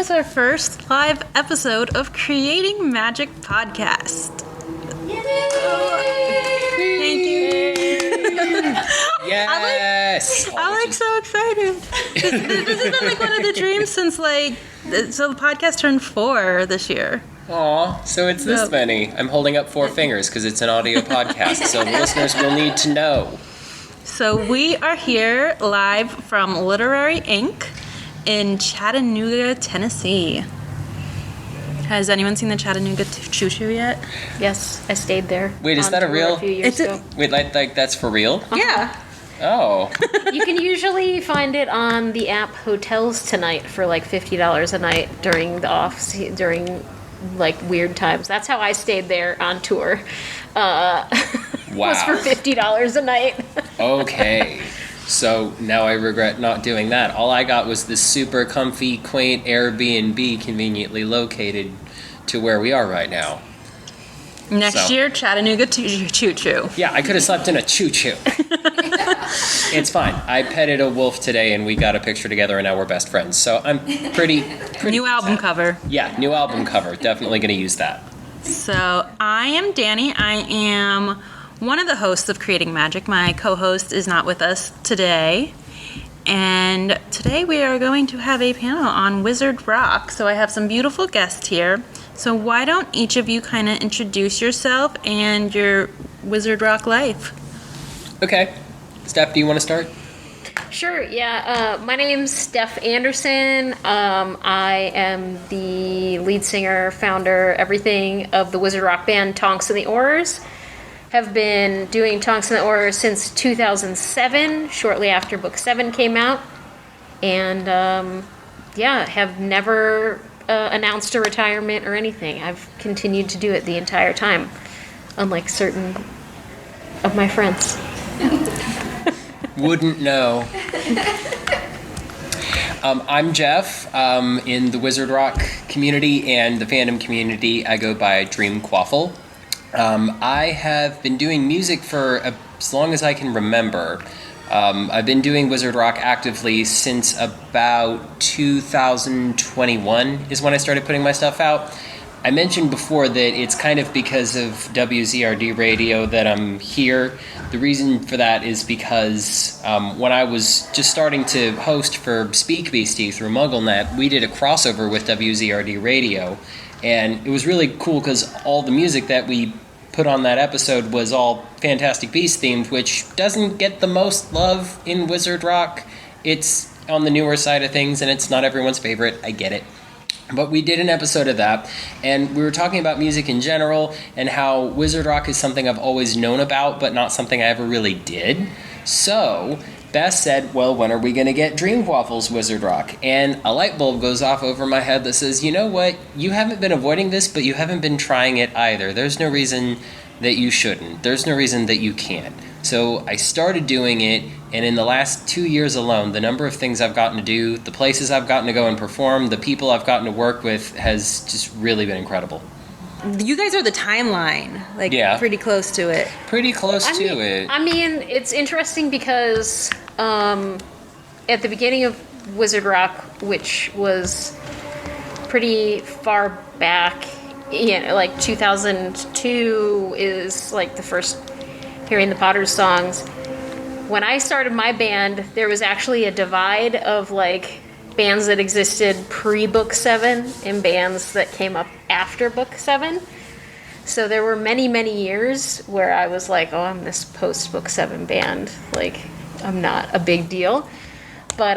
is our first live episode of Creating Magic podcast. Yay! Thank you. Yes! I'm so excited. This has been like one of the dreams since so the podcast turned 4 this year. Aw, so it's this many. I'm holding up 4 fingers because it's an audio podcast, so the listeners will need to know. So we are here live from Literary Ink. In Chattanooga, Tennessee. Has anyone seen the Chattanooga Choo Choo yet? Yes, I stayed there. Wait, is that a real? A few years ago. Wait, like that's for real? Yeah. Oh. You can usually find it on the app Hotels Tonight for like $50 a night during during like weird times. That's how I stayed there on tour. Wow. Was for $50 a night. Okay. So now I regret not doing that. All I got was this super comfy, quaint Airbnb conveniently located to where we are right now. Next year, Chattanooga Choo Choo. Yeah, I could have slept in a choo-choo. It's fine. I petted a wolf today and we got a picture together and now we're best friends. So I'm pretty New album cover. Yeah, new album cover. Definitely going to use that. So I am Dani. I am one of the hosts of Creating Magic. My co-host is not with us today. And today we are going to have a panel on Wizard Rock. So I have some beautiful guests here. So why don't each of you kind of introduce yourself and your Wizard Rock life? Okay. Steph, do you want to start? Sure, yeah. My name's Steph Anderson. I am the lead singer, founder, everything of the Wizard Rock band Tonks and the Aurors. Have been doing Tonks and the Aurors since 2007, shortly after Book 7 came out. And, have never announced a retirement or anything. I've continued to do it the entire time, unlike certain of my friends. Wouldn't know. I'm Geoff. In the Wizard Rock community and the fandom community, I go by DreamQuaffle. I have been doing music for as long as I can remember. I've been doing Wizard Rock actively since about 2021 is when I started putting my stuff out. I mentioned before that it's kind of because of WZRD radio that I'm here. The reason for that is because when I was just starting to host for Speak Beastie through MuggleNet, we did a crossover with WZRD radio. And it was really cool because all the music that we put on that episode was all Fantastic Beasts themed, which doesn't get the most love in Wizard Rock. It's on the newer side of things, and it's not everyone's favorite. I get it. But we did an episode of that, and we were talking about music in general and how Wizard Rock is something I've always known about, but not something I ever really did. So Beth said, well, when are we going to get DreamQuaffle's Wizard Rock? And a light bulb goes off over my head that says, you know what? You haven't been avoiding this, but you haven't been trying it either. There's no reason that you shouldn't. There's no reason that you can't. So I started doing it, and in the last 2 years alone, the number of things I've gotten to do, the places I've gotten to go and perform, the people I've gotten to work with has just really been incredible. You guys are the timeline, pretty close to it. Pretty close to it. I mean, it's interesting because at the beginning of Wizard Rock, which was pretty far back, like 2002 is like the first hearing the Potters songs. When I started my band, there was actually a divide of like bands that existed pre-Book 7 and bands that came up after Book 7. So there were many, many years where I was like, oh, I'm this post-Book 7 band. Like, I'm not a big deal. But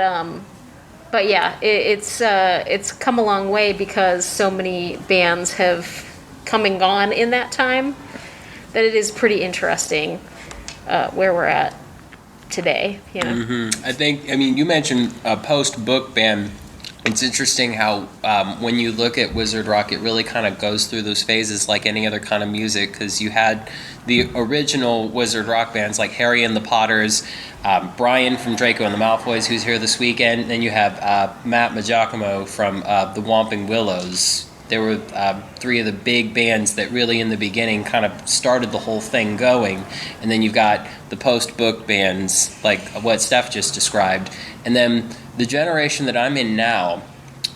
yeah, it's come a long way because so many bands have come and gone in that time that it is pretty interesting where we're at today, Mm-hmm. You mentioned a post-book band. It's interesting how when you look at Wizard Rock, it really kind of goes through those phases like any other kind of music, because you had the original Wizard Rock bands like Harry and the Potters, Brian from Draco and the Malfoys, who's here this weekend, and then you have Matt Magiacomo from the Whomping Willows. There were 3 of the big bands that really in the beginning kind of started the whole thing going. And then you've got the post-book bands like what Steph just described. And then the generation that I'm in now,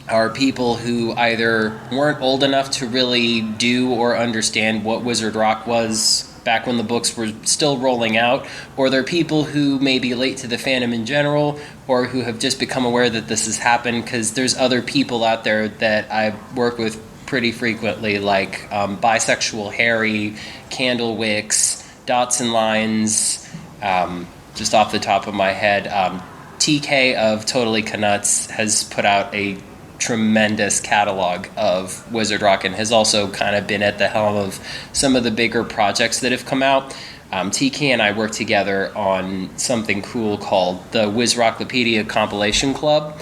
are people who either weren't old enough to really do or understand what Wizard Rock was back when the books were still rolling out, or they're people who may be late to the fandom in general, or who have just become aware that this has happened, because there's other people out there that I work with pretty frequently, like Bisexual Harry, Candle Wicks, Dots and Lines, just off the top of my head. TK of Totally Canuts has put out a tremendous catalog of Wizard Rock and has also kind of been at the helm of some of the bigger projects that have come out. TK and I worked together on something cool called the Wiz Rocklopedia Compilation Club.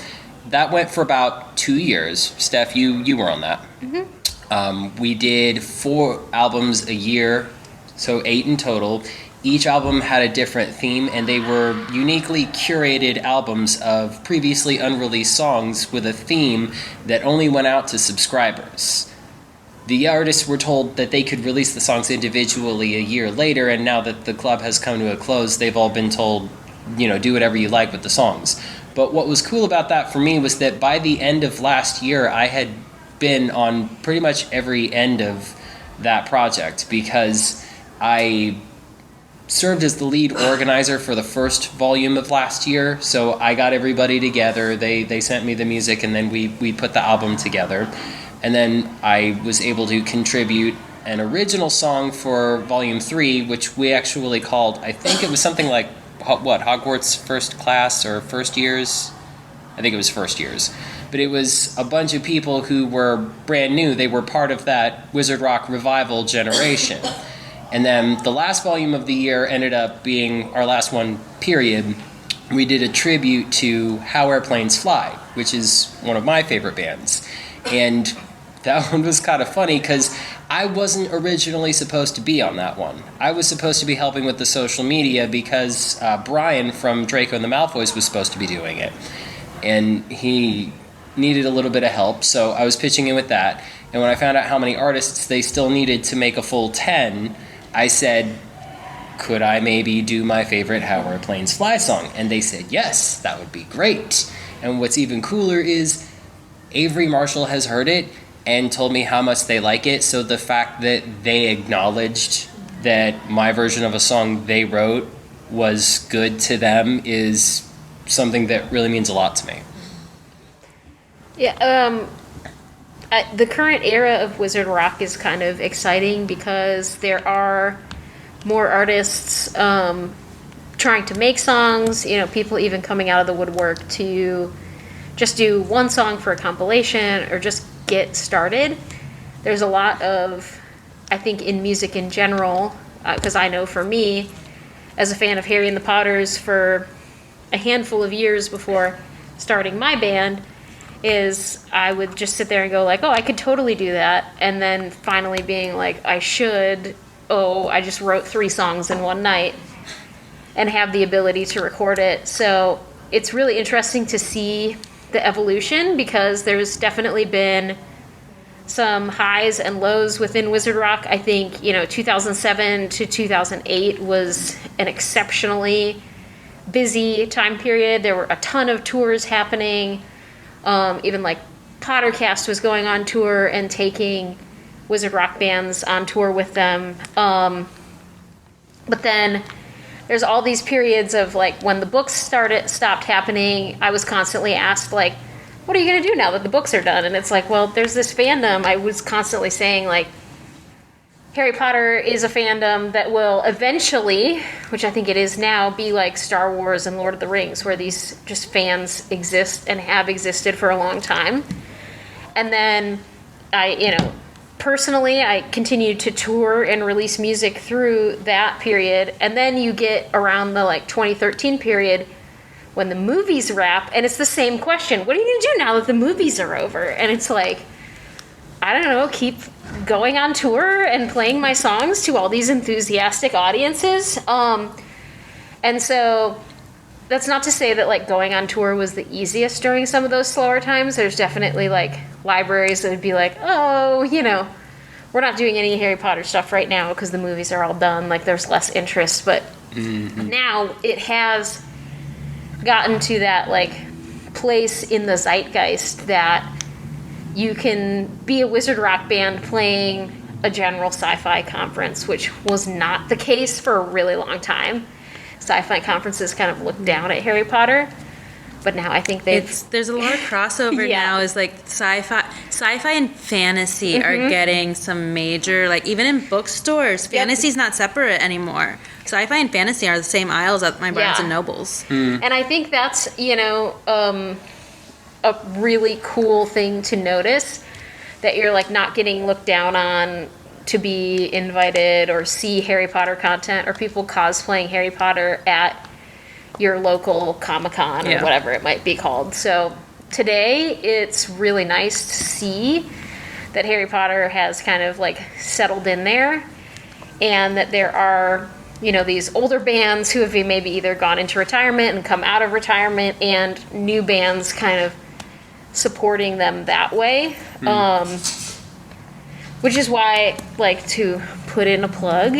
That went for about 2 years. Steph, you were on that. Mm-hmm. We did 4 albums a year, so 8 in total. Each album had a different theme, and they were uniquely curated albums of previously unreleased songs with a theme that only went out to subscribers. The artists were told that they could release the songs individually a year later, and now that the club has come to a close, they've all been told, do whatever you like with the songs. But what was cool about that for me was that by the end of last year, I had been on pretty much every end of that project, because I served as the lead organizer for the first volume of last year. So I got everybody together, they sent me the music, and then we put the album together. And then I was able to contribute an original song for volume 3, which we actually called, I think it was something like, Hogwarts First Class or First Years? I think it was First Years. But it was a bunch of people who were brand new. They were part of that Wizard Rock revival generation. And then the last volume of the year ended up being our last one, period. We did a tribute to How Airplanes Fly, which is one of my favorite bands. And that one was kind of funny because I wasn't originally supposed to be on that one. I was supposed to be helping with the social media because Brian from Draco and the Malfoys was supposed to be doing it. And he needed a little bit of help, so I was pitching in with that. And when I found out how many artists they still needed to make a full 10, I said, could I maybe do my favorite How Airplanes Fly song? And they said, yes, that would be great. And what's even cooler is Avery Marshall has heard it and told me how much they like it. So the fact that they acknowledged that my version of a song they wrote was good to them is something that really means a lot to me. Yeah, the current era of Wizard Rock is kind of exciting because there are more artists trying to make songs, people even coming out of the woodwork to just do one song for a compilation or just get started. There's a lot of, I think, in music in general, because I know for me, as a fan of Harry and the Potters for a handful of years before starting my band, is I would just sit there and go like, oh, I could totally do that. And then finally being like, I just wrote 3 songs in one night and have the ability to record it. So it's really interesting to see the evolution because there's definitely been some highs and lows within Wizard Rock. I think, 2007 to 2008 was an exceptionally busy time period. There were a ton of tours happening. Even like Pottercast was going on tour and taking Wizard Rock bands on tour with them. But then there's all these periods of like when the books stopped happening, I was constantly asked like, what are you going to do now that the books are done? And it's like, well, there's this fandom. I was constantly saying like, Harry Potter is a fandom that will eventually, which I think it is now, be like Star Wars and Lord of the Rings, where these just fans exist and have existed for a long time. And then personally, I continued to tour and release music through that period. And then you get around the 2013 period when the movies wrap, and it's the same question. What are you going to do now that the movies are over? And it's like, I don't know, keep going on tour and playing my songs to all these enthusiastic audiences. And so that's not to say that going on tour was the easiest during some of those slower times. There's definitely libraries that would be like, oh, we're not doing any Harry Potter stuff right now because the movies are all done. There's less interest. But now it has gotten to that place in the zeitgeist that you can be a Wizard Rock band playing a general sci-fi conference, which was not the case for a really long time. Sci-fi conferences kind of looked down at Harry Potter, but now I think there's a lot of crossover Yeah. now. Is like sci-fi and fantasy are getting some major, like even in bookstores, fantasy's not separate anymore. Sci-fi and fantasy are the same aisles at my Barnes and Nobles. And I think that's, a really cool thing to notice, that you're like not getting looked down on to be invited or see Harry Potter content or people cosplaying Harry Potter at your local Comic-Con or whatever it might be called. So today it's really nice to see that Harry Potter has kind of like settled in there, and that there are, these older bands who have maybe either gone into retirement and come out of retirement, and new bands kind of supporting them that way. Which is why, like, to put in a plug,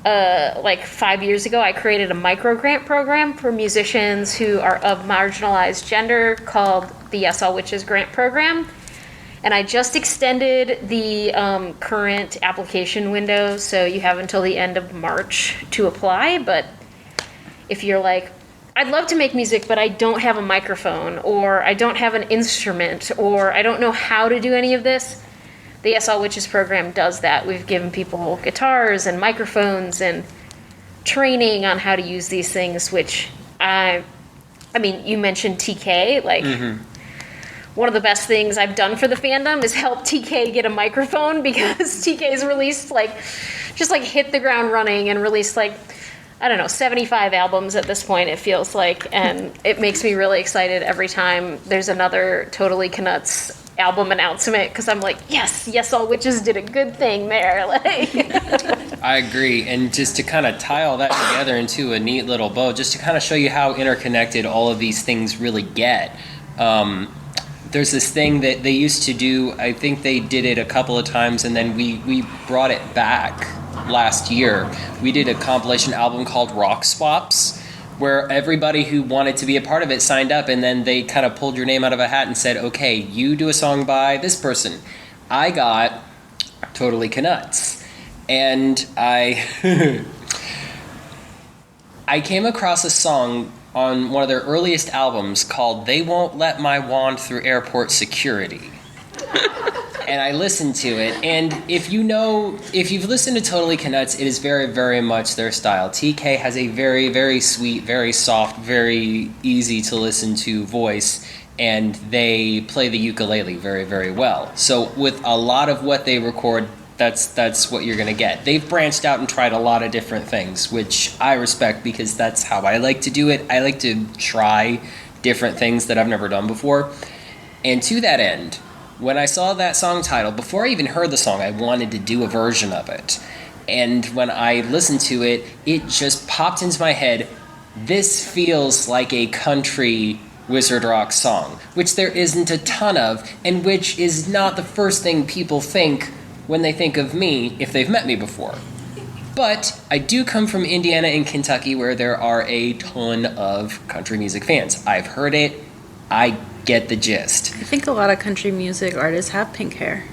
like 5 years ago, I created a micro grant program for musicians who are of marginalized gender called the Yes All Witches Grant Program. And I just extended the current application window, so you have until the end of March to apply. But if you're like, I'd love to make music, but I don't have a microphone, or I don't have an instrument, or I don't know how to do any of this, the Yes All Witches program does that. We've given people guitars and microphones and training on how to use these things, which I mean, you mentioned TK, like one of the best things I've done for the fandom is help TK get a microphone, because TK's released just hit the ground running and released 75 albums at this point, it feels like, and it makes me really excited every time there's another Totally Canuts album announcement, because I'm like, yes, All Witches did a good thing there. I agree, and just to kind of tie all that together into a neat little bow, just to kind of show you how interconnected all of these things really get. There's this thing that they used to do, I think they did it a couple of times, and then we brought it back last year. We did a compilation album called Rock Swaps, where everybody who wanted to be a part of it signed up, and then they kind of pulled your name out of a hat and said, okay, you do a song by this person. I got Totally Canuts. And I came across a song on one of their earliest albums called They Won't Let My Wand Through Airport Security. And I listened to it, and if you've listened to Totally Canuts, it is very, very much their style. TK has a very, very sweet, very soft, very easy to listen to voice, and they play the ukulele very, very well. So with a lot of what they record, that's what you're going to get. They've branched out and tried a lot of different things, which I respect, because that's how I like to do it. I like to try different things that I've never done before. And to that end, when I saw that song title, before I even heard the song, I wanted to do a version of it. And when I listened to it, it just popped into my head, this feels like a country Wizard Rock song, which there isn't a ton of, and which is not the first thing people think when they think of me if they've met me before. But I do come from Indiana and Kentucky, where there are a ton of country music fans. I've heard it. I get the gist. I think a lot of country music artists have pink hair.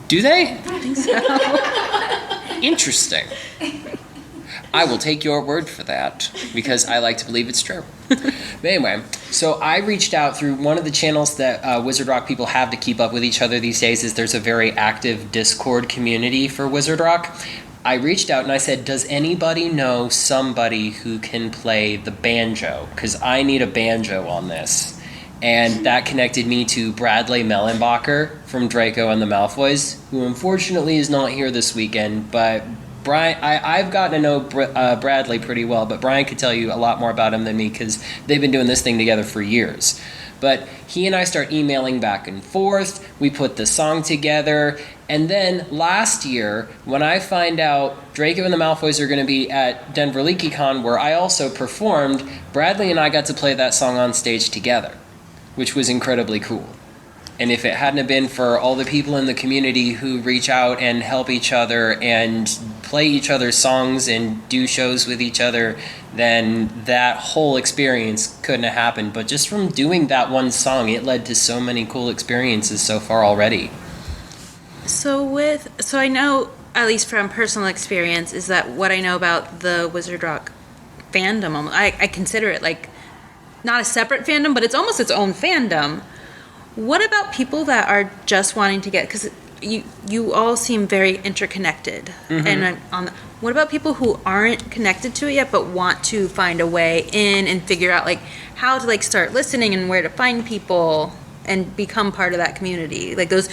Do they? I think so. Interesting. I will take your word for that, because I like to believe it's true. But anyway, so I reached out through one of the channels that Wizard Rock people have to keep up with each other these days. Is there's a very active Discord community for Wizard Rock. I reached out and I said, does anybody know somebody who can play the banjo? Because I need a banjo on this. And that connected me to Bradley Mellenbacher from Draco and the Malfoys, who unfortunately is not here this weekend. But Brian, I've gotten to know Bradley pretty well, but Brian could tell you a lot more about him than me, because they've been doing this thing together for years. But he and I start emailing back and forth. We put the song together. And then last year, when I find out Draco and the Malfoys are going to be at Denver LeakyCon, where I also performed, Bradley and I got to play that song on stage together, which was incredibly cool. And if it hadn't have been for all the people in the community who reach out and help each other and play each other's songs and do shows with each other, then that whole experience couldn't have happened. But just from doing that one song, it led to so many cool experiences so far already. So I know, at least from personal experience, is that what I know about the Wizard Rock fandom, I consider it like not a separate fandom, but it's almost its own fandom. What about people that are just wanting to get, because you all seem very interconnected, and what about people who aren't connected to it yet but want to find a way in and figure out like how to like start listening and where to find people and become part of that community? Like those,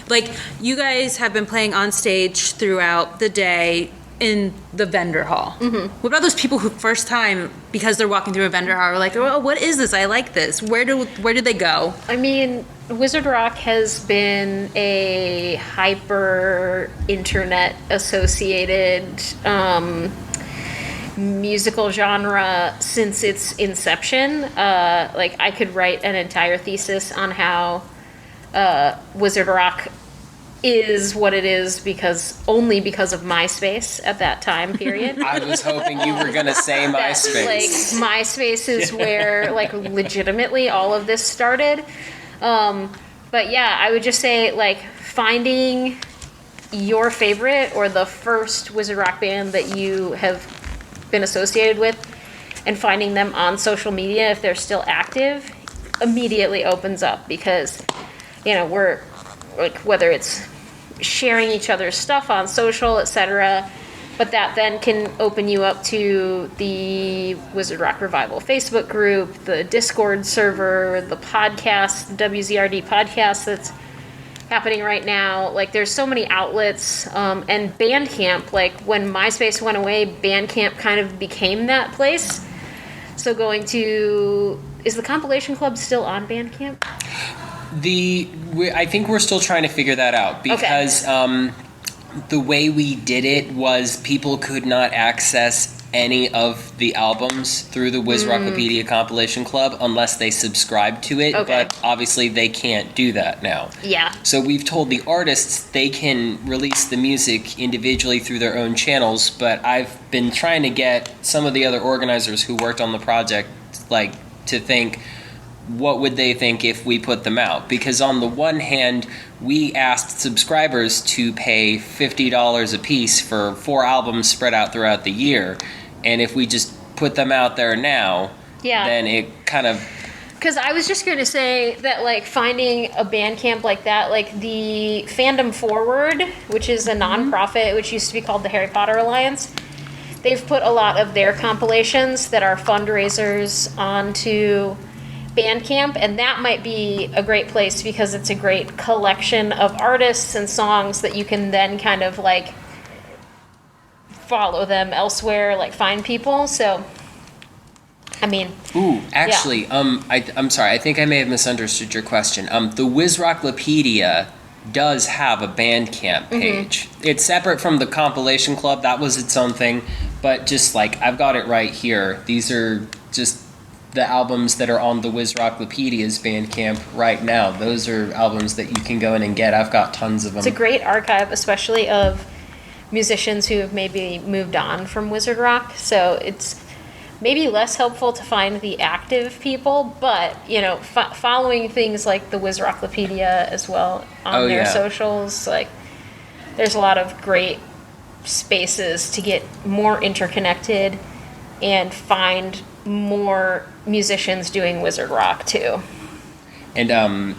like you guys have been playing on stage throughout the day in the vendor hall. What about those people who first time, because they're walking through a vendor hall, are like, oh, what is this? I like this. Where do they go? I mean, Wizard Rock has been a hyper internet associated musical genre since its inception. Like I could write an entire thesis on how Wizard Rock is what it is only because of MySpace at that time period. I was hoping you were going to say MySpace. Like MySpace is where like legitimately all of this started. But yeah, I would just say like finding your favorite or the first Wizard Rock band that you have been associated with and finding them on social media if they're still active immediately opens up, because we're like, whether it's sharing each other's stuff on social, etc., but that then can open you up to the Wizard Rock Revival Facebook group, the Discord server, the podcast, the WZRD podcast that's happening right now. Like there's so many outlets, and Bandcamp, like when MySpace went away, Bandcamp kind of became that place. So is the Compilation Club still on Bandcamp? I think we're still trying to figure that out, because the way we did it was people could not access any of the albums through the Wizrockopedia Compilation Club unless they subscribed to it, but obviously they can't do that now. Yeah. So we've told the artists they can release the music individually through their own channels, but I've been trying to get some of the other organizers who worked on the project like to think, what would they think if we put them out? Because on the one hand, we asked subscribers to pay $50 a piece for 4 albums spread out throughout the year. And if we just put them out there now, then it kind of... Because I was just going to say that, like, finding a Bandcamp like that, like the Fandom Forward, which is a nonprofit, which used to be called the Harry Potter Alliance, they've put a lot of their compilations that are fundraisers onto Bandcamp, and that might be a great place because it's a great collection of artists and songs that you can then kind of like follow them elsewhere, like find people. So I mean, actually, I'm sorry, I think I may have misunderstood your question. The Wizrockopedia does have a Bandcamp page. It's separate from the Compilation Club. That was its own thing, but just like I've got it right here. These are just the albums that are on the Wizrockopedia's Bandcamp right now. Those are albums that you can go in and get. I've got tons of them. It's a great archive, especially of musicians who have maybe moved on from Wizard Rock. So it's maybe less helpful to find the active people, but following things like the Wizrockopedia as well on their socials, like there's a lot of great spaces to get more interconnected and find more musicians doing Wizard Rock too. And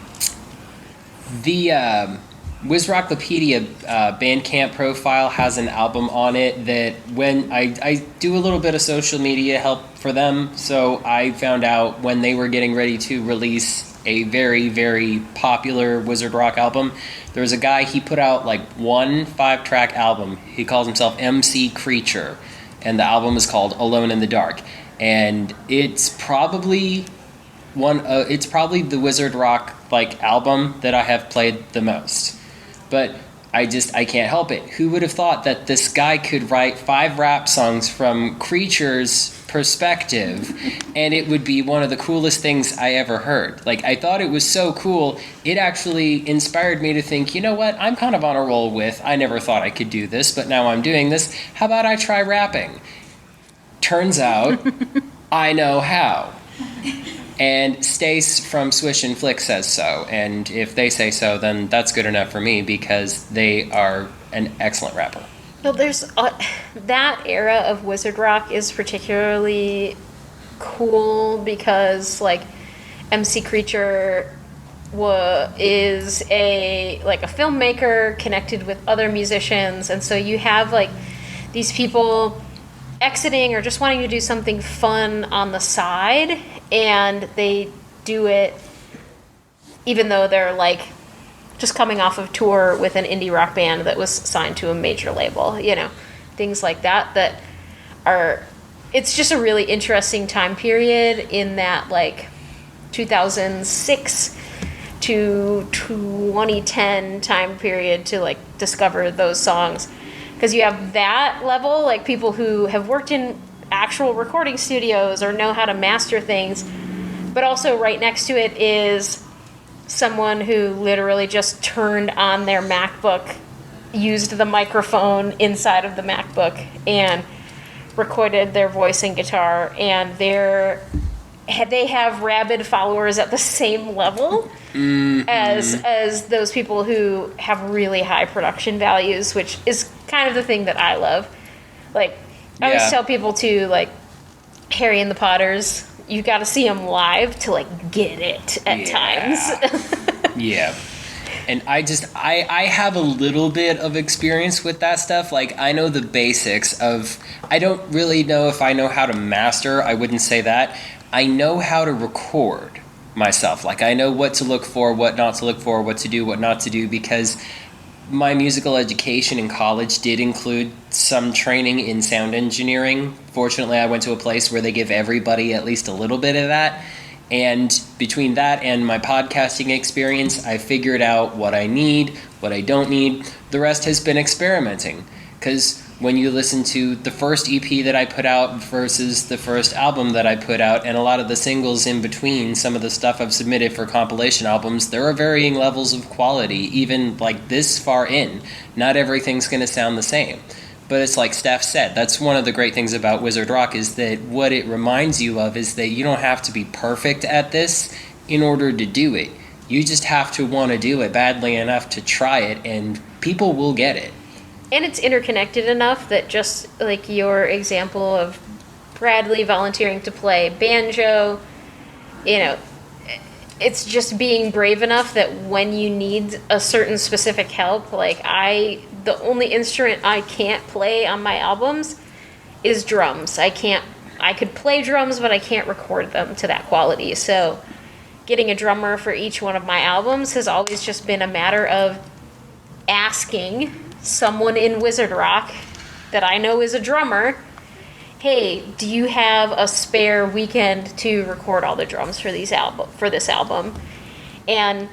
the Wizrockopedia Bandcamp profile has an album on it that when I do a little bit of social media help for them, so I found out when they were getting ready to release a very, very popular Wizard Rock album, there was a guy, he put out like one 5-track album. He calls himself MC Creature, and the album is called Alone in the Dark. And it's probably the Wizard Rock like album that I have played the most. But I can't help it. Who would have thought that this guy could write 5 rap songs from Creature's perspective, and it would be one of the coolest things I ever heard. Like, I thought it was so cool, it actually inspired me to think, you know what, I'm kind of on a roll with, I never thought I could do this, but now I'm doing this. How about I try rapping? Turns out, I know how. And Stace from Swish and Flick says so. And if they say so, then that's good enough for me because they are an excellent rapper. Well, there's that era of wizard rock is particularly cool because like MC Creature is a filmmaker connected with other musicians, and so you have like these people exiting or just wanting to do something fun on the side, and they do it even though they're like just coming off of tour with an indie rock band that was signed to a major label, you know, things like that are, it's just a really interesting time period in that like 2006 to 2010 time period to like discover those songs, because you have that level, like people who have worked in actual recording studios or know how to master things, but also right next to it is someone who literally just turned on their MacBook, used the microphone inside of the MacBook, and recorded their voice and guitar, and they have rabid followers at the same level as those people who have really high production values, which is kind of the thing that I love. Like, I always tell people to, like, Harry and the Potters, you got to see them live to like get it at times. Yeah. And I have a little bit of experience with that stuff. Like, I know the basics of, I don't really know if I know how to master. I wouldn't say that. I know how to record myself. Like, I know what to look for, what not to look for, what to do, what not to do, because my musical education in college did include some training in sound engineering. Fortunately, I went to a place where they give everybody at least a little bit of that. And between that and my podcasting experience, I figured out what I need, what I don't need. The rest has been experimenting. Because when you listen to the first EP that I put out versus the first album that I put out, and a lot of the singles in between, some of the stuff I've submitted for compilation albums, there are varying levels of quality, even like this far in. Not everything's going to sound the same. But it's like Steph said, that's one of the great things about Wizard Rock, is that what it reminds you of is that you don't have to be perfect at this in order to do it. You just have to want to do it badly enough to try it, and people will get it. And it's interconnected enough that, just like your example of Bradley volunteering to play banjo, you know, it's just being brave enough that when you need a certain specific help, like the only instrument I can't play on my albums is drums. I could play drums, but I can't record them to that quality. So getting a drummer for each one of my albums has always just been a matter of asking someone in Wizard Rock that I know is a drummer, hey, do you have a spare weekend to record all the drums for this album? And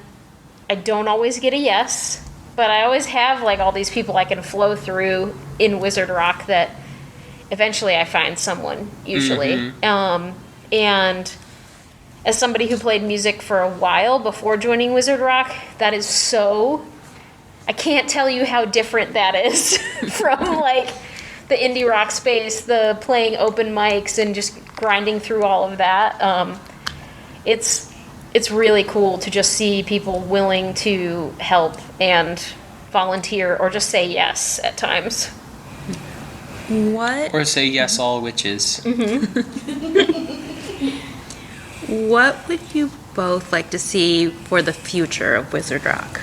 I don't always get a yes, but I always have like all these people I can flow through in Wizard Rock that eventually I find someone, usually. And as somebody who played music for a while before joining Wizard Rock, that is so... I can't tell you how different that is from like the indie rock space, the playing open mics and just grinding through all of that. It's really cool to just see people willing to help and volunteer or just say yes at times. What? Or say yes, all witches. What would you both like to see for the future of Wizard Rock?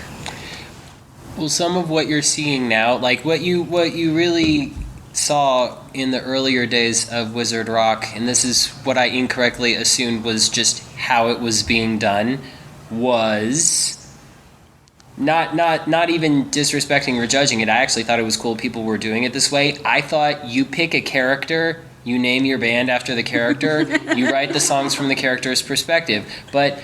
Well, some of what you're seeing now, like what you really saw in the earlier days of Wizard Rock, and this is what I incorrectly assumed was just how it was being done, was not even disrespecting or judging it. I actually thought it was cool people were doing it this way. I thought you pick a character, you name your band after the character, you write the songs from the character's perspective. But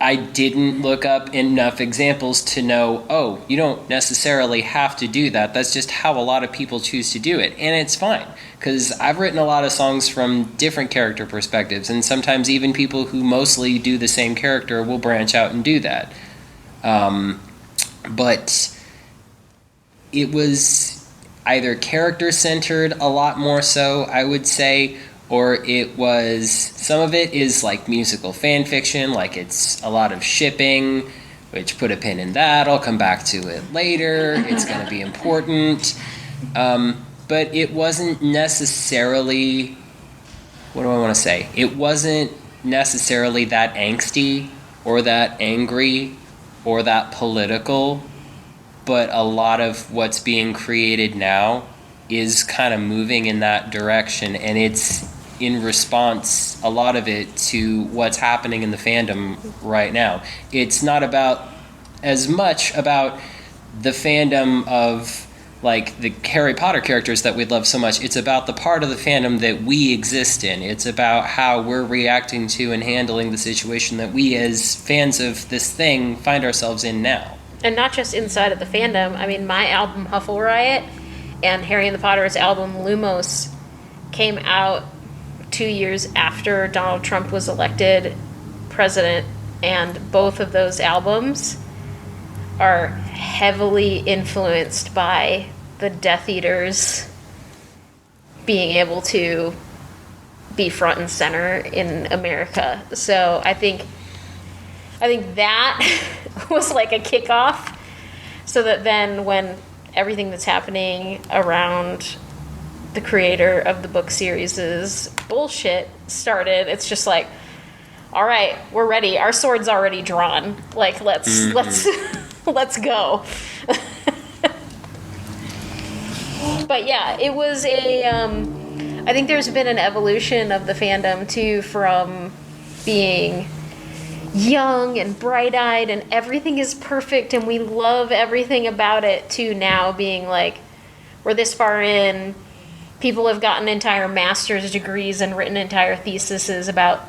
I didn't look up enough examples to know, oh, you don't necessarily have to do that. That's just how a lot of people choose to do it. And it's fine, because I've written a lot of songs from different character perspectives, and sometimes even people who mostly do the same character will branch out and do that. But it was either character-centered a lot more so, I would say, or it was, some of it is like musical fan fiction, like it's a lot of shipping, which put a pin in that. I'll come back to it later. It's going to be important. But it wasn't necessarily, what do I want to say? It wasn't necessarily that angsty or that angry or that political, but a lot of what's being created now is kind of moving in that direction, and it's in response, a lot of it, to what's happening in the fandom right now. It's not about as much about the fandom of like the Harry Potter characters that we love so much. It's about the part of the fandom that we exist in. It's about how we're reacting to and handling the situation that we as fans of this thing find ourselves in now. And not just inside of the fandom. I mean, my album Huffle Riot and Harry and the Potter's album Lumos came out 2 years after Donald Trump was elected president, and both of those albums are heavily influenced by the Death Eaters being able to be front and center in America. So I think that was like a kickoff, so that then when everything that's happening around the creator of the book series' bullshit started, it's just like, all right, we're ready. Our sword's already drawn. Like, let's go. But yeah, it was I think there's been an evolution of the fandom too, from being young and bright-eyed and everything is perfect and we love everything about it, to now being like, we're this far in, people have gotten entire master's degrees and written entire theses about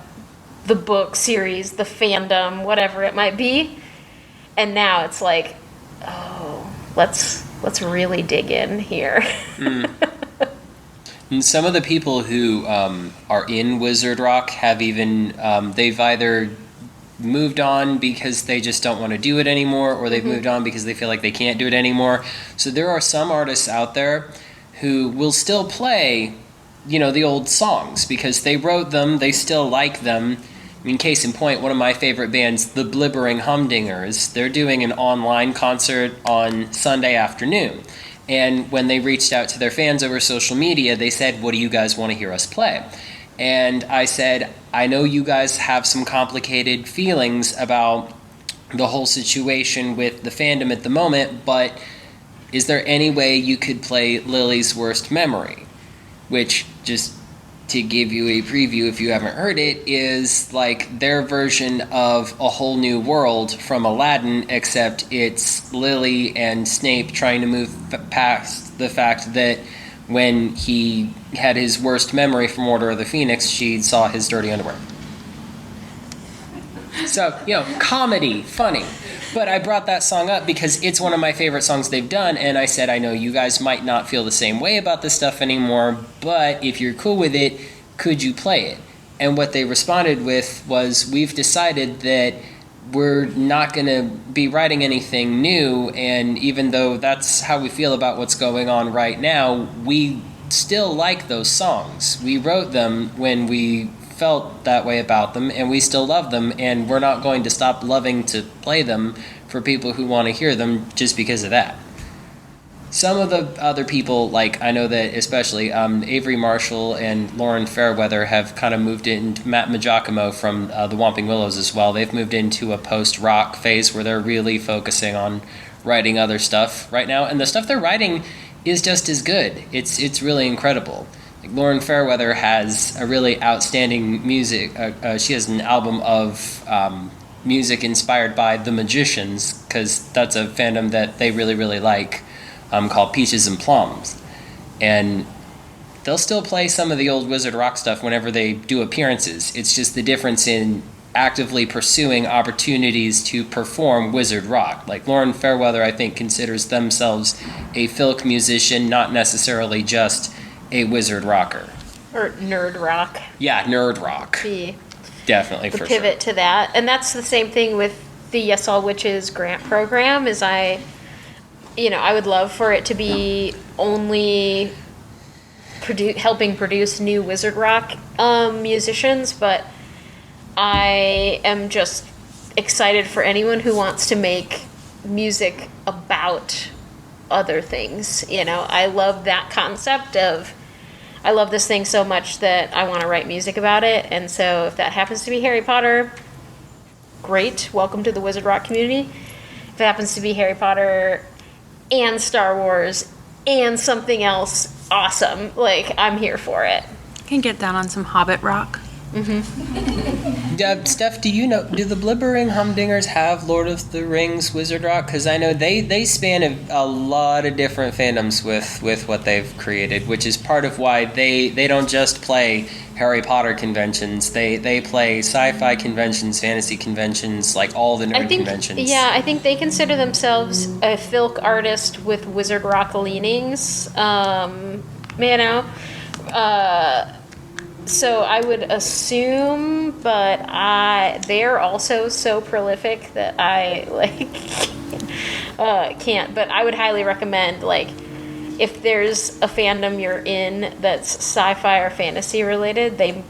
the book series, the fandom, whatever it might be, and now it's like, oh, let's really dig in here. And some of the people who are in Wizard Rock have even they've either moved on because they just don't want to do it anymore, or they've moved on because they feel like they can't do it anymore. So there are some artists out there who will still play, the old songs because they wrote them, they still like them. I mean, case in point, one of my favorite bands, the Blibbering Humdingers, they're doing an online concert on Sunday afternoon. And when they reached out to their fans over social media, they said, what do you guys want to hear us play? And I said, I know you guys have some complicated feelings about the whole situation with the fandom at the moment, but is there any way you could play Lily's Worst Memory? Which, just to give you a preview if you haven't heard it, is like their version of A Whole New World from Aladdin, except it's Lily and Snape trying to move past the fact that when he had his worst memory from Order of the Phoenix, she saw his dirty underwear. So, comedy, funny. But I brought that song up because it's one of my favorite songs they've done, and I said, I know you guys might not feel the same way about this stuff anymore, but if you're cool with it, could you play it? And what they responded with was, we've decided that we're not going to be writing anything new, and even though that's how we feel about what's going on right now, we still like those songs. We wrote them when we felt that way about them, and we still love them, and we're not going to stop loving to play them for people who want to hear them just because of that. Some of the other people, like I know that especially Avery Marshall and Lauren Fairweather have kind of moved into, Matt Majacomo from the Whomping Willows as well, they've moved into a post-rock phase where they're really focusing on writing other stuff right now, and the stuff they're writing is just as good. It's really incredible. Like Lauren Fairweather has a really outstanding music. She has an album of music inspired by The Magicians, because that's a fandom that they really, really like, called Peaches and Plums. And they'll still play some of the old Wizard Rock stuff whenever they do appearances. It's just the difference in actively pursuing opportunities to perform Wizard Rock. Like Lauren Fairweather, I think, considers themselves a folk musician, not necessarily just a wizard rocker. Or nerd rock. Yeah, nerd rock. Definitely, the for pivot sure. to that. And that's the same thing with the Yes All Witches grant program, is I I would love for it to be only helping produce new Wizard Rock musicians, but I am just excited for anyone who wants to make music about other things. I love that concept of, I love this thing so much that I want to write music about it. And so if that happens to be Harry Potter, great. Welcome to the Wizard Rock community. If it happens to be Harry Potter and Star Wars and something else, awesome. Like, I'm here for it. Can get down on some Hobbit rock. Steph, do the Blibbering Humdingers have Lord of the Rings Wizard Rock? Because I know they span a lot of different fandoms with what they've created, which is part of why they don't just play Harry Potter conventions. They play sci-fi conventions, fantasy conventions, like all the nerd conventions. Yeah, I think they consider themselves a filk artist with Wizard Rock leanings. So I would assume, but they're also so prolific that I can't. But I would highly recommend, if there's a fandom you're in that's sci-fi or fantasy related, they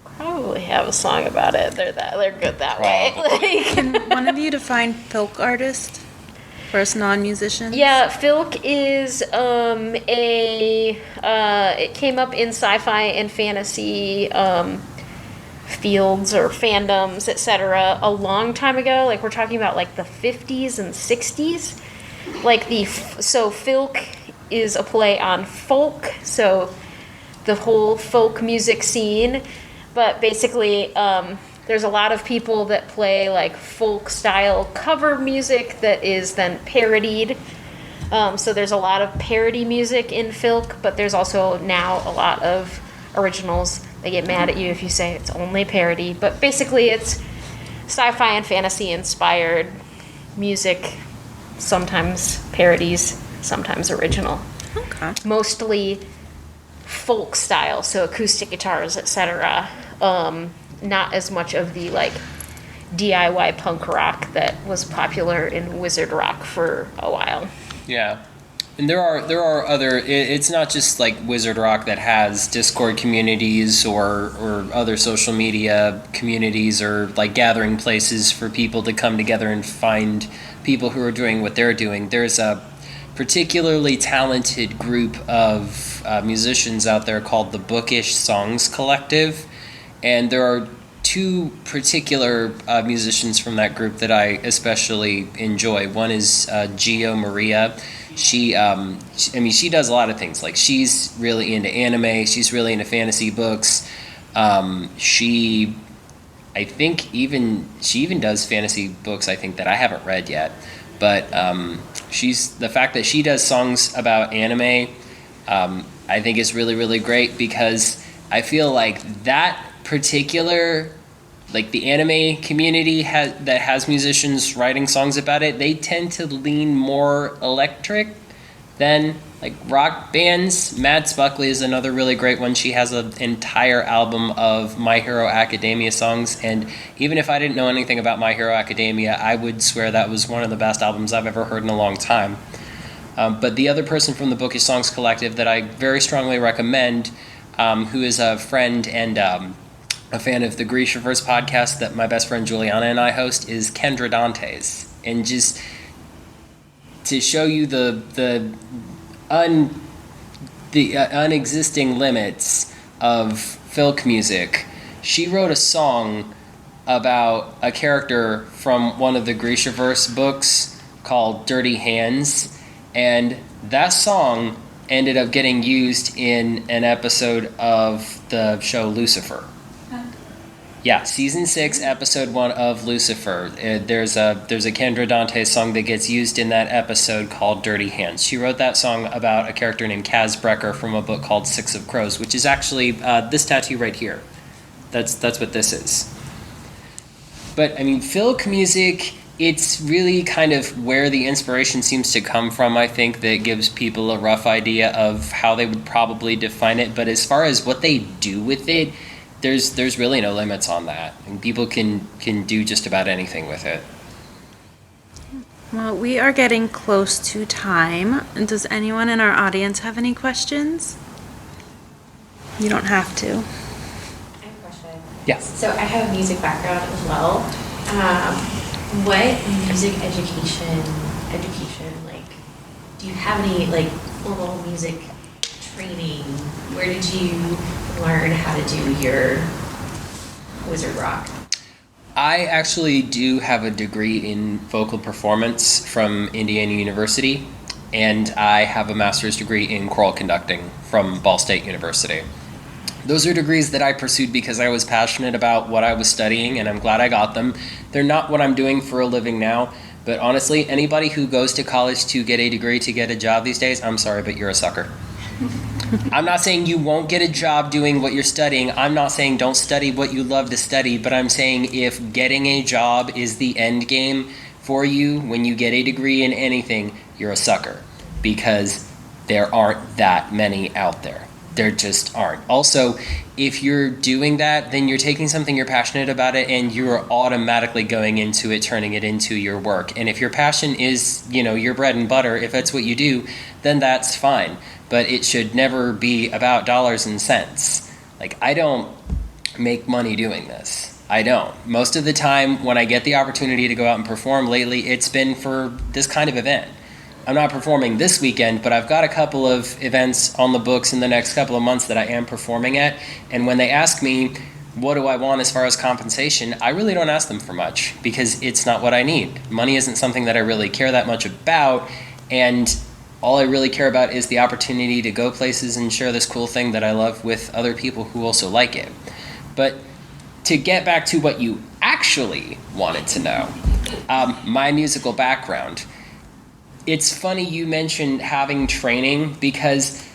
probably have a song about it. They're good that way. Can one of you define folk artist for us non-musicians? Yeah, filk is it came up in sci-fi and fantasy fields or fandoms, etc. a long time ago. We're talking about the 50s and 60s. So filk is a play on folk, so the whole folk music scene. But basically, there's a lot of people that play folk style cover music that is then parodied. So there's a lot of parody music in filk, but there's also now a lot of originals. They get mad at you if you say it's only parody, but basically it's sci-fi and fantasy inspired music, sometimes parodies, sometimes original. Okay. Mostly folk style, so acoustic guitars, etc. Not as much of the DIY punk rock that was popular in Wizard Rock for a while. Yeah. And there are other, it's not just Wizard Rock that has Discord communities or other social media communities or gathering places for people to come together and find people who are doing what they're doing. There's a particularly talented group of musicians out there called the Bookish Songs Collective, and there are two particular musicians from that group that I especially enjoy. One is Gio Maria. She does a lot of things. She's really into anime. She's really into fantasy books. She even does fantasy books, I think, that I haven't read yet. But the fact that she does songs about anime, I think is really, really great, because I feel that particular, the anime community that has musicians writing songs about it, they tend to lean more electric than rock bands. Mads Buckley is another really great one. She has an entire album of My Hero Academia songs, and even if I didn't know anything about My Hero Academia, I would swear that was one of the best albums I've ever heard in a long time. But the other person from the Bookish Songs Collective that I very strongly recommend, who is a friend and a fan of the Grishaverse podcast that my best friend Juliana and I host, is Kendra Dantes. And just to show you the unexisting limits of folk music, she wrote a song about a character from one of the Grishaverse books called Dirty Hands, and that song ended up getting used in an episode of the show Lucifer. Yeah, season 6, episode 1 of Lucifer. There's a Kendra Dantes song that gets used in that episode called Dirty Hands. She wrote that song about a character named Kaz Brecker from a book called Six of Crows, which is actually this tattoo right here. That's what this is. But folk music, it's really kind of where the inspiration seems to come from, I think, that gives people a rough idea of how they would probably define it. But as far as what they do with it, there's really no limits on that. And people can do just about anything with it. Well, we are getting close to time. And does anyone in our audience have any questions? You don't have to. I have a question. Yes. So I have a music background as well. What music education, like, do you have any, like, formal music training? Where did you learn how to do your Wizard Rock? I actually do have a degree in vocal performance from Indiana University, and I have a master's degree in choral conducting from Ball State University. Those are degrees that I pursued because I was passionate about what I was studying, and I'm glad I got them. They're not what I'm doing for a living now, but honestly, anybody who goes to college to get a degree to get a job these days, I'm sorry, but you're a sucker. I'm not saying you won't get a job doing what you're studying. I'm not saying don't study what you love to study, but I'm saying if getting a job is the end game for you when you get a degree in anything, you're a sucker, because there aren't that many out there. There just aren't. Also, if you're doing that, then you're taking something you're passionate about it and you're automatically going into it, turning it into your work. And if your passion is, your bread and butter, if that's what you do, then that's fine. But it should never be about dollars and cents. Like, I don't make money doing this. I don't. Most of the time when I get the opportunity to go out and perform lately, it's been for this kind of event. I'm not performing this weekend, but I've got a couple of events on the books in the next couple of months that I am performing at. And when they ask me, what do I want as far as compensation, I really don't ask them for much because it's not what I need. Money isn't something that I really care that much about. And all I really care about is the opportunity to go places and share this cool thing that I love with other people who also like it. But to get back to what you actually wanted to know, my musical background. It's funny you mentioned having training, because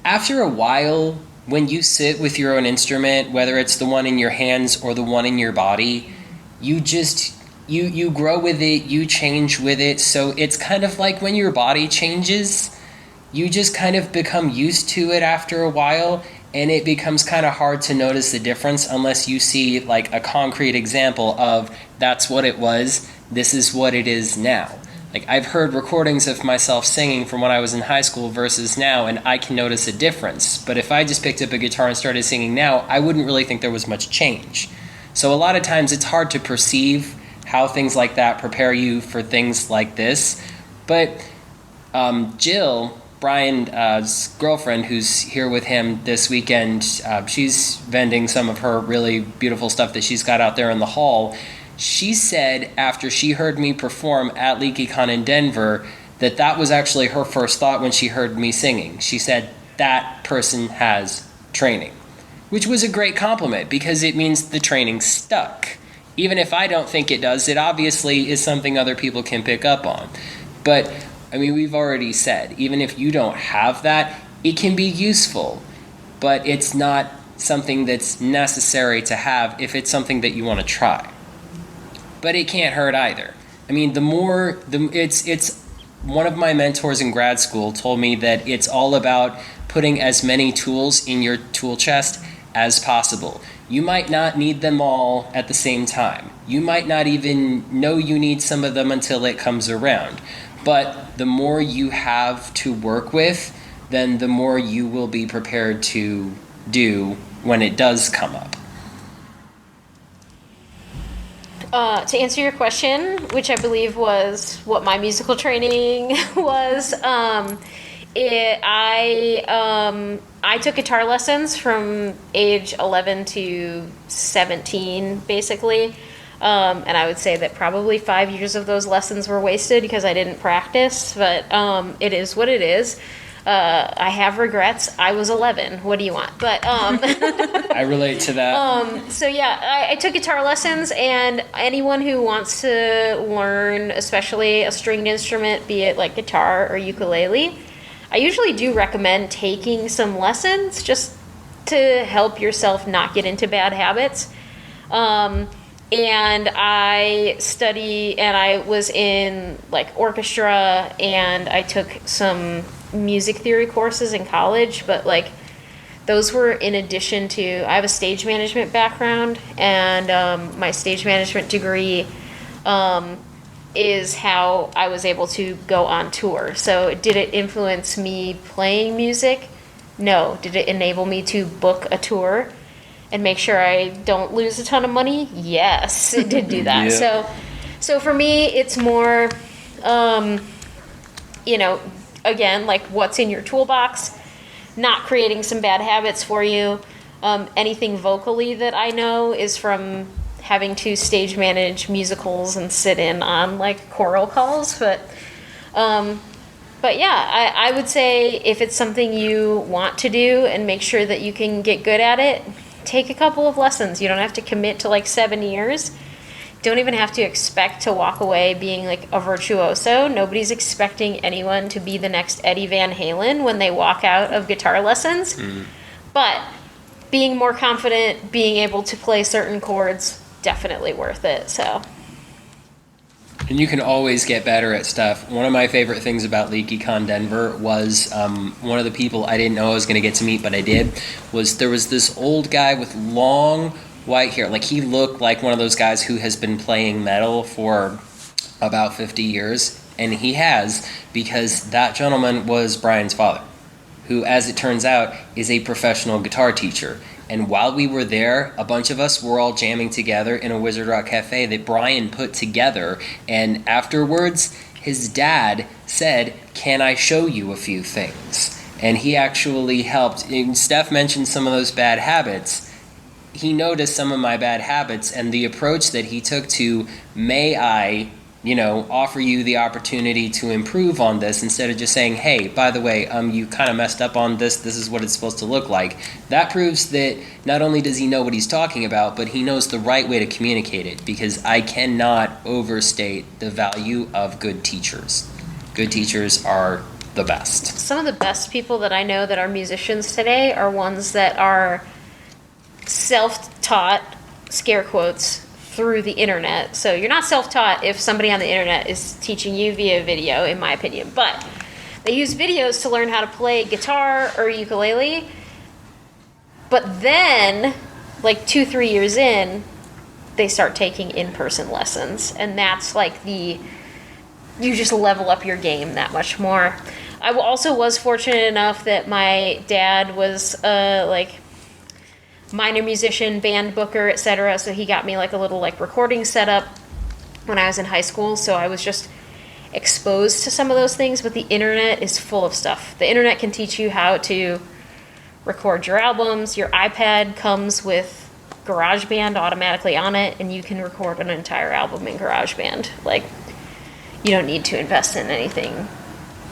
after a while, when you sit with your own instrument, whether it's the one in your hands or the one in your body, you grow with it, you change with it. So it's kind of like when your body changes, you just kind of become used to it after a while, and it becomes kind of hard to notice the difference unless you see like a concrete example of that's what it was, this is what it is now. Like, I've heard recordings of myself singing from when I was in high school versus now, and I can notice a difference. But if I just picked up a guitar and started singing now, I wouldn't really think there was much change. So a lot of times it's hard to perceive how things like that prepare you for things like this. But Jill, Brian's girlfriend, who's here with him this weekend, she's vending some of her really beautiful stuff that she's got out there in the hall. She said after she heard me perform at LeakyCon in Denver that was actually her first thought when she heard me singing. She said, that person has training, which was a great compliment because it means the training stuck. Even if I don't think it does, it obviously is something other people can pick up on. But, I mean, we've already said, even if you don't have that, it can be useful, but it's not something that's necessary to have if it's something that you want to try. But it can't hurt either. I mean, it's one of my mentors in grad school told me that it's all about putting as many tools in your tool chest as possible. You might not need them all at the same time. You might not even know you need some of them until it comes around. But the more you have to work with, then the more you will be prepared to do when it does come up. To answer your question, which I believe was what my musical training was, I took guitar lessons from age 11 to 17, basically. And I would say that probably 5 years of those lessons were wasted because I didn't practice, but it is what it is. I have regrets. I was 11. What do you want? But I relate to that. So yeah, I took guitar lessons, and anyone who wants to learn, especially a stringed instrument, be it like guitar or ukulele, I usually do recommend taking some lessons just to help yourself not get into bad habits. And I was in like orchestra, and I took some music theory courses in college, but like those were in addition to, I have a stage management background, and my stage management degree is how I was able to go on tour. So did it influence me playing music? No. Did it enable me to book a tour and make sure I don't lose a ton of money? Yes, it did do that. Yeah. So for me, it's more, again, like what's in your toolbox, not creating some bad habits for you. Anything vocally that I know is from having to stage manage musicals and sit in on like choral calls. But yeah, I would say if it's something you want to do and make sure that you can get good at it, take a couple of lessons. You don't have to commit to like 7 years. Don't even have to expect to walk away being like a virtuoso. Nobody's expecting anyone to be the next Eddie Van Halen when they walk out of guitar lessons. But being more confident, being able to play certain chords, definitely worth it. So. And you can always get better at stuff. One of my favorite things about LeakyCon Denver was one of the people I didn't know I was going to get to meet, but I did, was there was this old guy with long white hair. Like, he looked like one of those guys who has been playing metal for about 50 years. And he has, because that gentleman was Brian's father, who, as it turns out, is a professional guitar teacher. And while we were there, a bunch of us were all jamming together in a Wizard Rock cafe that Brian put together. And afterwards, his dad said, "Can I show you a few things?" And he actually helped. And Steph mentioned some of those bad habits. He noticed some of my bad habits, and the approach that he took to, may I, offer you the opportunity to improve on this, instead of just saying, hey, by the way, you kind of messed up on this, this is what it's supposed to look like. That proves that not only does he know what he's talking about, but he knows the right way to communicate it, because I cannot overstate the value of good teachers. Good teachers are the best. Some of the best people that I know that are musicians today are ones that are self-taught, scare quotes, through the internet. So you're not self-taught if somebody on the internet is teaching you via video, in my opinion. But they use videos to learn how to play guitar or ukulele. But then, like 2-3 years in, they start taking in-person lessons. And that's like you just level up your game that much more. I also was fortunate enough that my dad was minor musician, band booker, etc. So he got me like a little like recording setup when I was in high school. So I was just exposed to some of those things. But the internet is full of stuff. The internet can teach you how to record your albums. Your iPad comes with GarageBand automatically on it, and you can record an entire album in GarageBand. Like, you don't need to invest in anything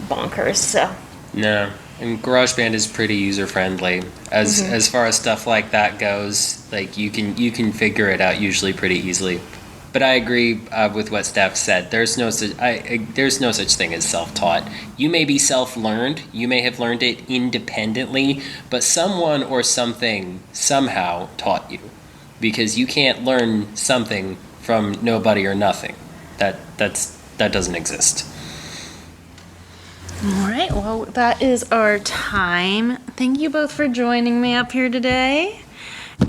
bonkers. So. No. And GarageBand is pretty user friendly. As far as stuff like that goes, like you can figure it out usually pretty easily. But I agree with what Steph said. There's no such thing as self-taught. You may be self-learned. You may have learned it independently, but someone or something somehow taught you, because you can't learn something from nobody or nothing. That doesn't exist. All right, well, that is our time. Thank you both for joining me up here today.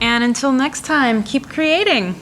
And until next time, keep creating.